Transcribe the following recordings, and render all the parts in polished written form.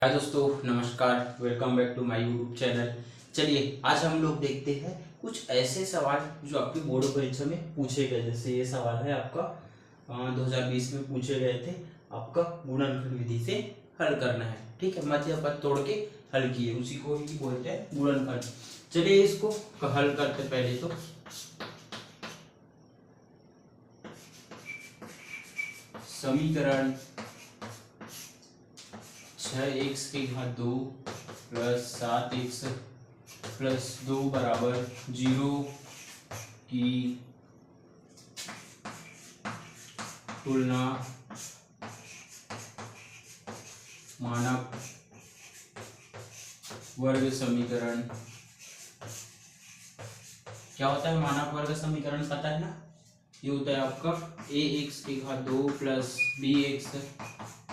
हाय दोस्तों, नमस्कार। Welcome back to my YouTube channel. चलिए आज हम लोग देखते हैं कुछ ऐसे सवाल जो आपके बोर्ड परीक्षा में पूछे गए। जैसे ये सवाल है आपका 2020 में पूछे गए थे। आपका गुणनखंड विधि से हल करना है। ठीक है, मध्य पद तोड़ के हल किए, उसी को ही बोलते हैं गुणनखंड। चलिए इसको हल करते। पहले तो समीकरण 6x की घात 2 प्लस 7x प्लस 2 बराबर 0 की तुलना मानक वर्ग समीकरण। क्या होता है मानक वर्ग समीकरण, पता है ना? ये होता है आपका ax की घात 2 प्लस bx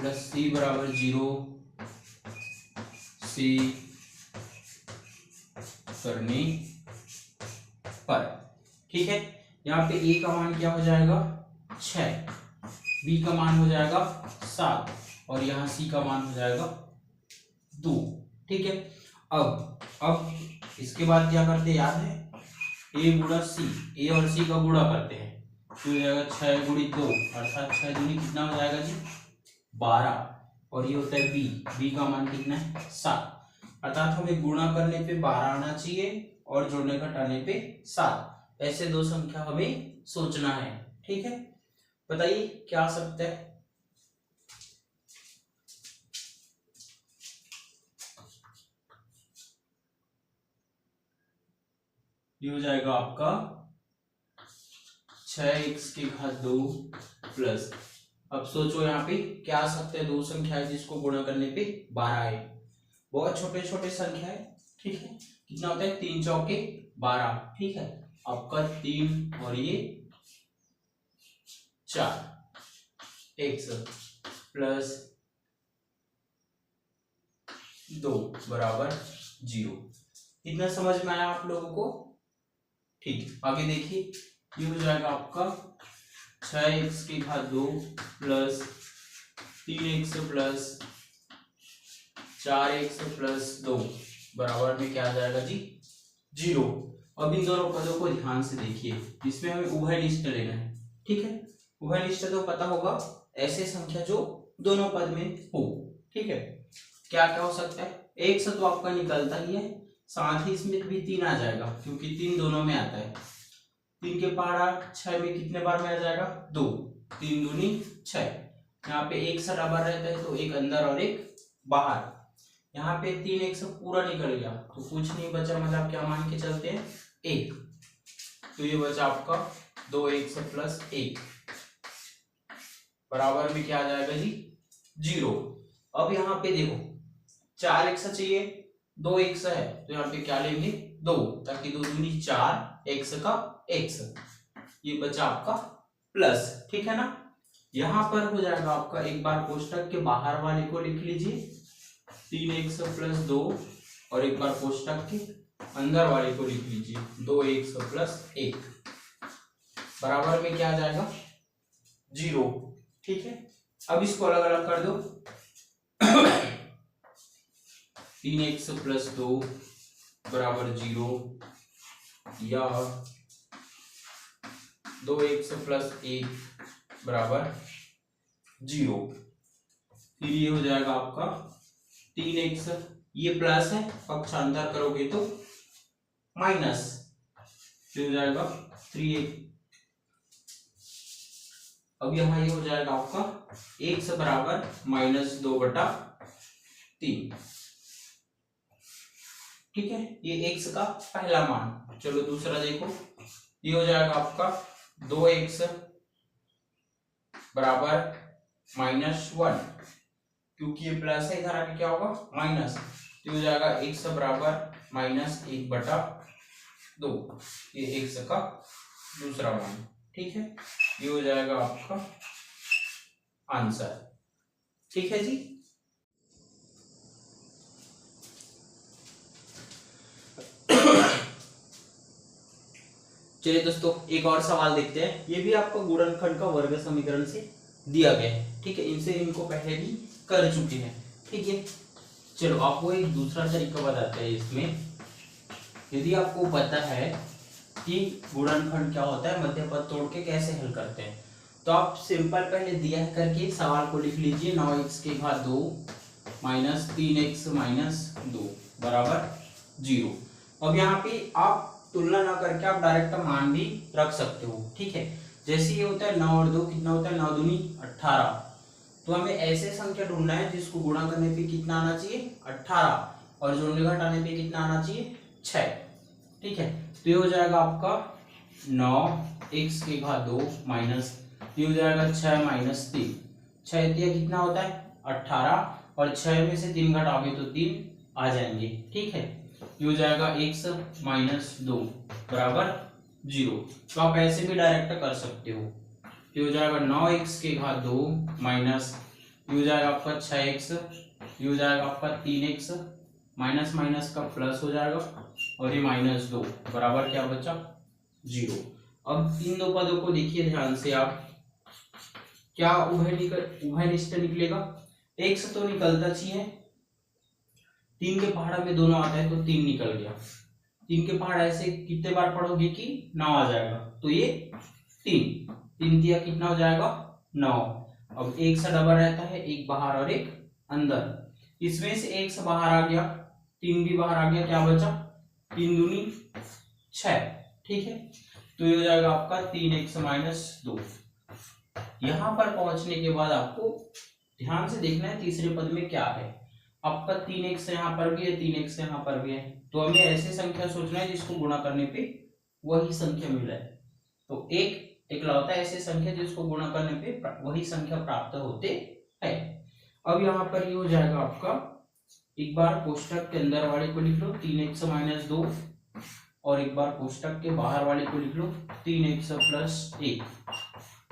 प्लस c बराबर 0 से करने पर। ठीक है, यहाँ पे a का मान क्या हो जाएगा 6, b का मान हो जाएगा 7 और यहाँ c का मान हो जाएगा 2। ठीक है, अब इसके बाद क्या करते हैं याद है? a गुणा c, a और c का गुणा करते हैं तो हो जाएगा 6 गुणित 2 अर्थात 6 दूनी कितना हो जाएगा जी 12। और ये होता है b का मान कितना है 7। अर्थात हमें गुणा करने पे 12 आना चाहिए और जोड़ने घटाने पे 7। ऐसे दो संख्या हमें सोचना है। ठीक है, बताइए क्या आ सकता है? ये हो जाएगा आपका 6x की घात 2 प्लस, अब सोचो यहाँ पे क्या आ सकते हैं? दो संख्या है जिसको गुणा करने पे 12 है। बहुत छोटे छोटे संख्या है। ठीक है, कितना होता है 3 चौके 12। ठीक है, आपका 3 और ये 4 x प्लस 2 बराबर 0। इतना समझ में आया आप लोगों को? ठीक है, आगे देखिए। ये हो जाएगा आपका 6x की घात 2 plus 3x plus 4x plus 2 बराबर में क्या आ जाएगा जी 0। अब इन दोनों पदों को ध्यान से देखिए, इसमें हमें उभयनिष्ठ लेना है। ठीक है, उभयनिष्ठ तो पता होगा, ऐसे संख्या जो दोनों पद में हो। ठीक है, क्या क्या हो सकता है? एक से तो आपका निकलता ही है, साथ ही इसमें भी 3 आ जाएगा क्योंकि 3 दोनों में आता है। 3 के पहाड़ा 6 में कितने बार में आ जाएगा 2, 3 दूनी 6। यहाँ पे एक सा डबल रहता है तो एक अंदर और एक बाहर। यहाँ पे 3x पूरा निकल गया तो कुछ नहीं बचा, मतलब क्या मान के चलते हैं 1। तो ये बचा आपका 2x प्लस 1 बराबर में क्या आ जाएगा जी 0। अब यहाँ पे देखो 4x चाहिए, 2x है तो यहाँ पे क्या लेंगे 2, ताकि 2 दूनी 4 x का x, ये बचा आपका प्लस। ठीक है ना, यहाँ पर हो जाएगा आपका एक बार कोष्टक के बाहर वाले को लिख लीजिए 3x प्लस 2 और एक बार कोष्टक के अंदर वाले को लिख लीजिए 2x प्लस 1 बराबर में क्या आ जाएगा 0। ठीक है, अब इसको अलग अलग कर दो 3x प्लस 2 बराबर 0 या 2x प्लस 1 बराबर 0। फिर ये हो जाएगा आपका 3x, ये प्लस है, पक्षांतर करोगे तो माइनस, फिर हो जाएगा 3x। अब यहाँ ये हो जाएगा आपका x बराबर -2/3। ठीक है, ये x का पहला मान। चलो दूसरा देखो, ये हो जाएगा आपका 2x बराबर -1, क्योंकि ये प्लस है, इधर आके क्या होगा माइनस, तो हो जाएगा x बराबर -1/2। ये x का दूसरा मान। ठीक है, ये हो जाएगा आपका आंसर। ठीक है जी। चलिए दोस्तों एक और सवाल देखते हैं। ये भी आपको गुणनखंड का वर्ग समीकरण से दिया गया है। ठीक है, इनको पहले भी कर चुके हैं। ठीक है, चलो आपको एक दूसरा तरीका बताते हैं इसमें। यदि आपको पता है कि गुणनफल क्या होता है, मध्य पद तोड़ के कैसे हल करते हैं, तो आप सिंपल पहले दिया करके सवाल को लिख लीजिए। 9x के घात 2 माइनस 3x माइनस 2 बराबर 0। अब यहाँ पे आप तुलना ना करके आप डायरेक्ट मान भी रख सकते हो, ठीक है। जैसे ये होता है 9 और 2 कितना होता है, 9 दूनी 18। तो हमें ऐसे संख्या ढूंढना है जिसको गुणा करने पे कितना आना चाहिए, 18, और जोड़ने घटाने पे कितना आना चाहिए, 6, ठीक है। तो ये हो जाएगा आपका 9x के घात 2 माइनस, ये हो जाएगा 6 माइनस 3, 6 दिया कितना होता है 18, और 6 में से 3 घटाओगे तो 3 आ जाएंगे, ठीक है। ये हो जाएगा x माइनस 2 बराबर 0। तो आप ऐसे भी डायरेक्ट कर सकते हो। ये हो जाएगा 9x के घात 2 माइनस, ये हो जाएगा आपका 6x, ये हो जाएगा आपका 3x, माइनस माइनस का प्लस हो जाएगा, और ये माइनस 2 बराबर क्या बचा, 0। अब इन दो पदों को देखिए ध्यान से आप, क्या उभयनिष्ठ निकलेगा, x तो निकलता चाहिए, 3 के पहाड़ा में दोनों आता है तो 3 निकल गया। 3 के पहाड़ ऐसे कितने बार पढ़ोगे कि 9 आ जाएगा, तो ये 3 दिया कितना हो जाएगा 9। अब एक सा डबल रहता है, एक बाहर और एक अंदर, इसमें से एक से बाहर आ गया, 3 भी बाहर आ गया, क्या बचा 3 दूनी 6, ठीक है। तो ये हो जाएगा आपका 3x माइनस 2। यहां पर पहुंचने के बाद आपको ध्यान से देखना है तीसरे पद में क्या है। आपका 3x यहाँ पर भी है, 3x यहाँ पर भी है, तो हमें ऐसे संख्या सोचना है जिसको गुणा करने पे वही संख्या मिला है। तो एक इकलौता ऐसे संख्या जिसको गुणा करने पे वही संख्या प्राप्त होते हैं। अब यहाँ पर ये हो जाएगा आपका, एक बार कोष्टक के अंदर वाले को लिख लो 3x माइनस 2, और एक बार कोष्टक के बाहर वाले को लिख लो 3x प्लस 1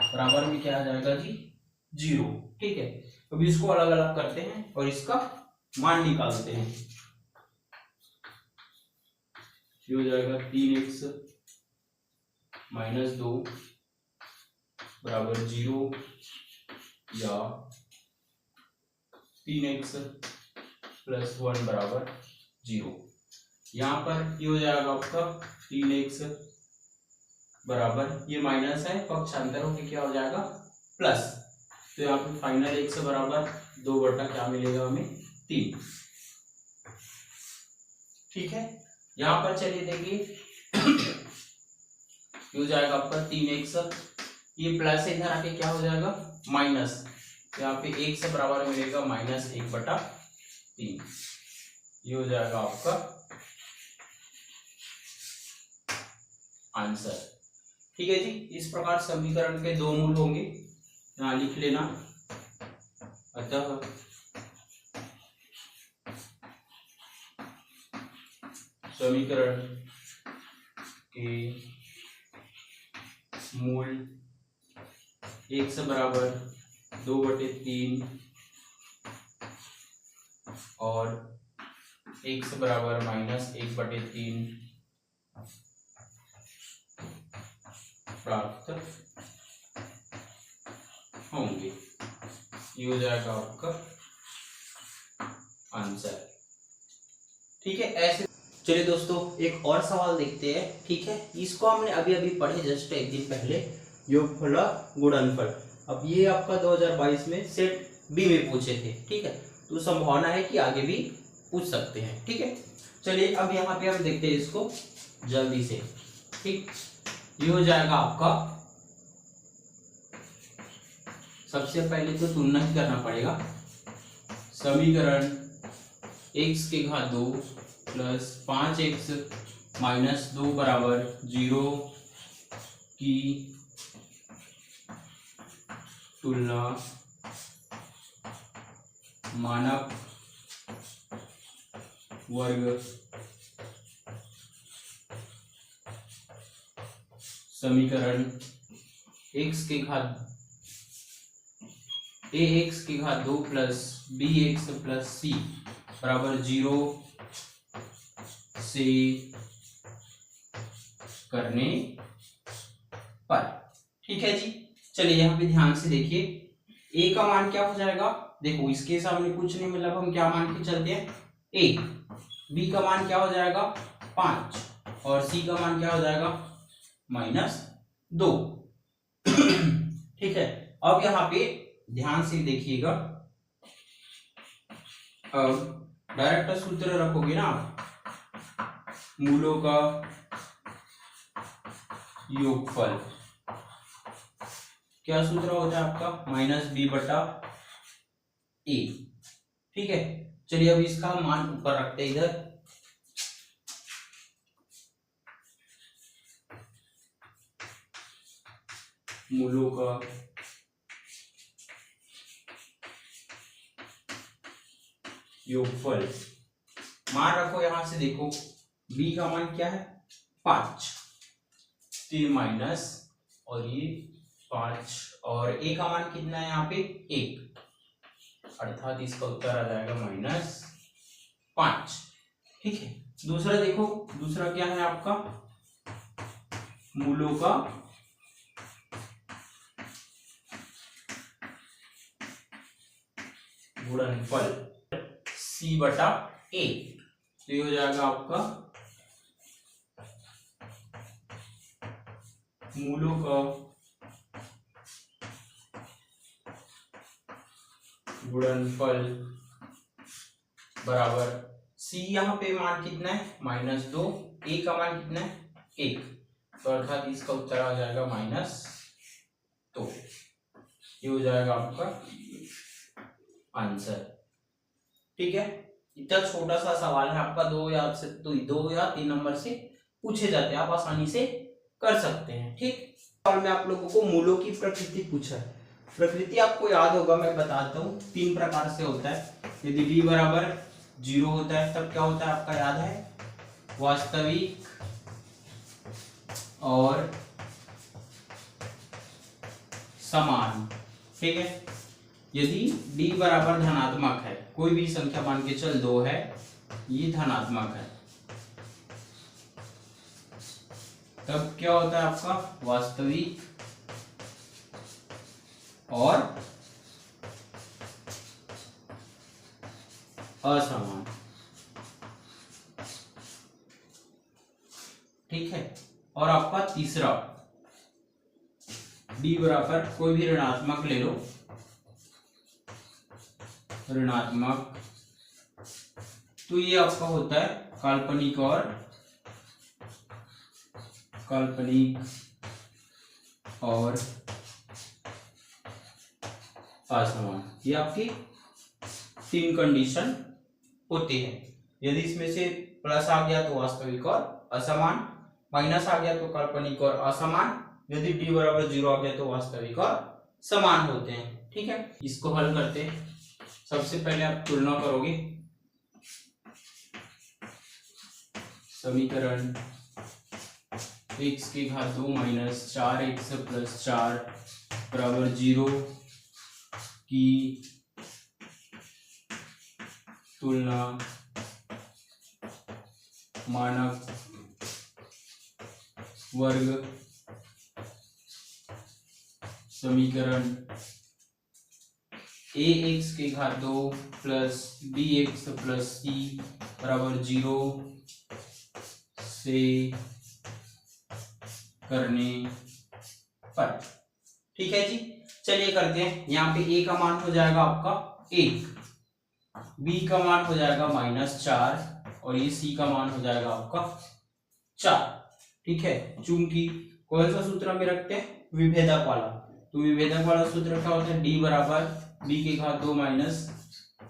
बराबर में क्या आ जाएगा जी 0, ठीक है। अब इसको अलग अलग करते हैं और इसका मान निकालते हैं। ये हो जाएगा 3x माइनस 2 बराबर 0, या 3x प्लस 1 बराबर 0। यहाँ पर ये हो जाएगा आपका 3x बराबर, ये माइनस है, पक्षांतर होकर क्या हो जाएगा प्लस, तो यहाँ पे फाइनल x बराबर 2 बटा क्या मिलेगा हमें 3, ठीक है। यहाँ पर चलिए देखिए ये हो जाएगा आपका 3x, ये प्लस इधर आके क्या हो जाएगा माइनस, यहाँ पे x बराबर मिलेगा माइनस 1 बटा 3, ये हो जाएगा आपका आंसर, ठीक है जी। इस प्रकार समीकरण के दो मूल होंगे, यहाँ लिख लेना। अतः समीकरण के मूल x बराबर 2/3 और x बराबर माइनस 1/3 प्राप्त होंगे। ये हो जाएगा आपका आंसर, ठीक है। ऐसे चलिए दोस्तों एक और सवाल देखते हैं, ठीक है। इसको हमने अभी अभी पढ़े जस्ट एक दिन पहले, योगफल गुणनफल। अब ये आपका 2022 में सेट बी में पूछे थे, ठीक है। तो संभावना है कि आगे भी पूछ सकते हैं, ठीक है। चलिए अब यहाँ पे हम देखते हैं इसको जल्दी से, ठीक। ये हो जाएगा आपका, सबसे पहले तो तुलना ही करना पड़ेगा। समीकरण x के घात 2 प्लस 5x माइनस 2 बराबर 0 की तुलना मानक वर्ग समीकरण ax के घात 2 प्लस bx प्लस c बराबर 0 से करने पर, ठीक है जी। चलिए यहाँ पे ध्यान से देखिए, a का मान क्या हो जाएगा देखो इसके सामने कुछ नहीं, मतलब हम क्या मान के चलते हैं 1, बी का मान क्या हो जाएगा 5 और सी का मान क्या हो जाएगा -2। ठीक है, अब यहाँ पे ध्यान से देखिएगा, अब डायरेक्ट सूत्र रखोगे ना आप, मूलों का योगफल, क्या सूत्र होता है आपका -b/a। ठीक है, चलिए अब इसका मान ऊपर रखते हैं इधर, मूलों का योगफल, मान रखो यहां से, देखो b का मान क्या है 5, तो ये माइनस और ये 5 और a का मान कितना है यहाँ पे 1, अर्थात इसका उत्तर आ जाएगा -5। ठीक है, दूसरा देखो, दूसरा क्या है आपका मूलों का गुणनफल c/a, तो ये हो जाएगा आपका मूलों का गुणनफल बराबर c, यहाँ पे मान कितना है -2, a का मान कितना है 1, तो अर्थात इसका उत्तर आ जाएगा -2। ये हो जाएगा आपका आंसर। ठीक है, इतना छोटा सा सवाल है आपका, 2 या 3 नंबर से पूछे जाते हैं, आप आसानी से कर सकते हैं। ठीक, और मैं आप लोगों को मूलों की प्रकृति पूछा है, प्रकृति आपको याद होगा, मैं बताता हूँ 3 प्रकार से होता है। यदि d बराबर 0 होता है तब क्या होता है आपका याद है, वास्तविक और समान। ठीक है, यदि d बराबर धनात्मक है, कोई भी संख्या मान के चल 2 है, ये धनात्मक है, तब क्या होता है आपका वास्तविक और असमान। ठीक है, और आपका तीसरा d बराबर कोई भी ऋणात्मक ले लो, ऋणात्मक, तो ये आपका होता है काल्पनिक और असमान। ये आपकी 3 कंडीशन होती है। यदि इसमें से प्लस आ गया तो वास्तविक और असमान, माइनस आ गया तो काल्पनिक और असमान, यदि d बराबर 0 आ गया तो वास्तविक और समान होते हैं। ठीक है, इसको हल करते हैं। सबसे पहले आप तुलना करोगे, समीकरण x की घात 2 माइनस 4x प्लस 4 बराबर 0 की तुलना मानक वर्ग समीकरण ax की घात 2 प्लस bx प्लस c बराबर 0 से करने पर। ठीक है जी, चलिए करते हैं। यहाँ पे a का मान हो जाएगा आपका 1, b का मान हो जाएगा -4 और ये c का मान हो जाएगा आपका 4। ठीक है, चूंकि कौन सा सूत्र में रखते हैं, विभेदक वाला, तो विभेदक वाला सूत्र क्या होता है, d बराबर b की घात 2 माइनस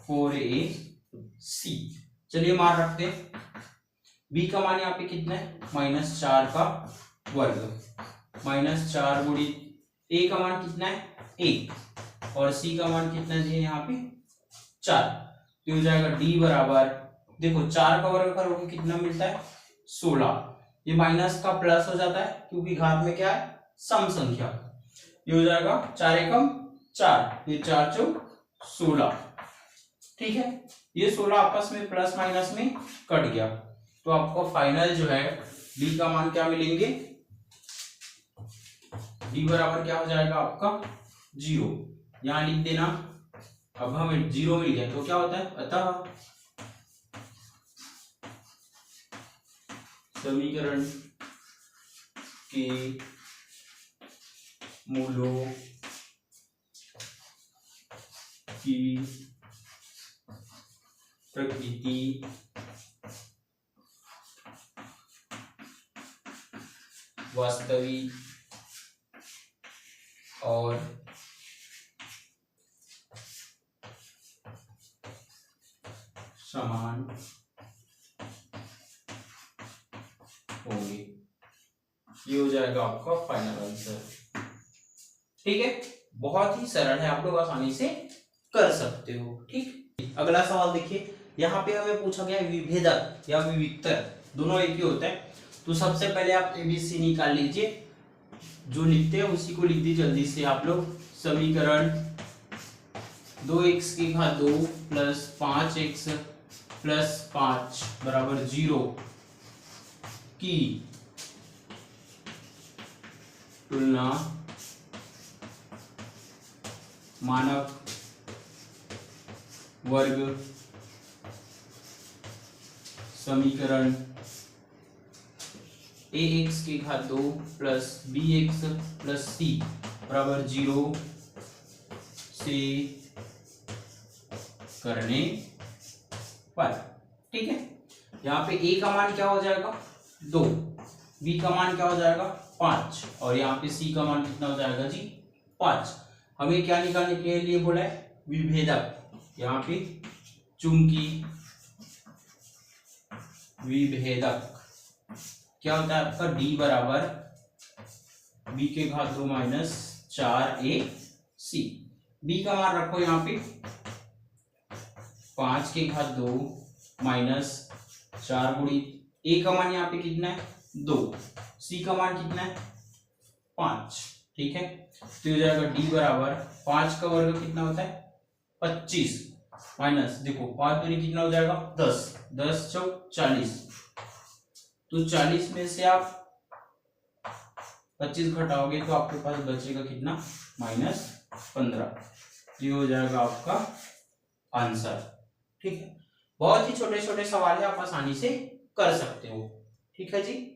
4ac। चलिए मान रखते हैं, b का मान यहाँ पे कितना है -4 का वर्ग, -4 गुणित a का मान कितना है 1 और c का मान कितना है यहाँ पे 4, तो हो जाएगा d बराबर, देखो 4 का वर्ग करोगे कितना मिलता है 16, ये माइनस का प्लस हो जाता है क्योंकि घात में क्या है सम संख्या, ये हो जाएगा 4 एकम 4, ये 4 चौक 16। ठीक है, ये 16 आपस में प्लस माइनस में कट गया, तो आपको फाइनल जो है d का मान क्या मिलेंगे, d बराबर क्या हो जाएगा आपका 0, यहां लिख देना अब हमें 0 मिल गया तो क्या होता है, अतः समीकरण के मूलों की प्रकृति वास्तविक और समान होंगे। ये हो जाएगा आपका फाइनल आंसर। ठीक है, बहुत ही सरल है, आप लोग आसानी से कर सकते हो। ठीक, अगला सवाल देखिए, यहाँ पे हमें पूछा गया विभेदक या विविक्तर, दोनों एक ही होता है। तो सबसे पहले आप एबीसी निकाल लीजिए, जो लिखते हैं उसी को लिख दीजिए जल्दी से आप लोग। समीकरण 2x की घात 2 प्लस 5x प्लस 5 बराबर 0 की तुलना मानक वर्ग समीकरण ax की घात 2 प्लस bx प्लस c बराबर 0 से करने पर। ठीक है, यहाँ पे a का मान क्या हो जाएगा 2, b का मान क्या हो जाएगा 5 और यहाँ पे c का मान कितना हो जाएगा जी 5। हमें क्या निकालने के लिए बोला है, विभेदक। यहाँ पे चूंकि विभेदक क्या होता है आपका d बराबर b के घात 2 माइनस 4ac। b का मान रखो यहाँ पे 5 के घात 2 माइनस 4 गुणी a का मान यहाँ पे कितना है 2, c का मान कितना है 5। ठीक है, तो हो जाएगा d बराबर 5 का वर्ग कितना होता है 25 माइनस देखो 5 दूनी कितना हो जाएगा 10, 10 चौक 40, तो 40 में से आप 25 घटाओगे तो आपके पास बचेगा कितना -15। ये हो जाएगा आपका आंसर। ठीक है, बहुत ही छोटे छोटे सवाल है, आप आसानी से कर सकते हो। ठीक है जी।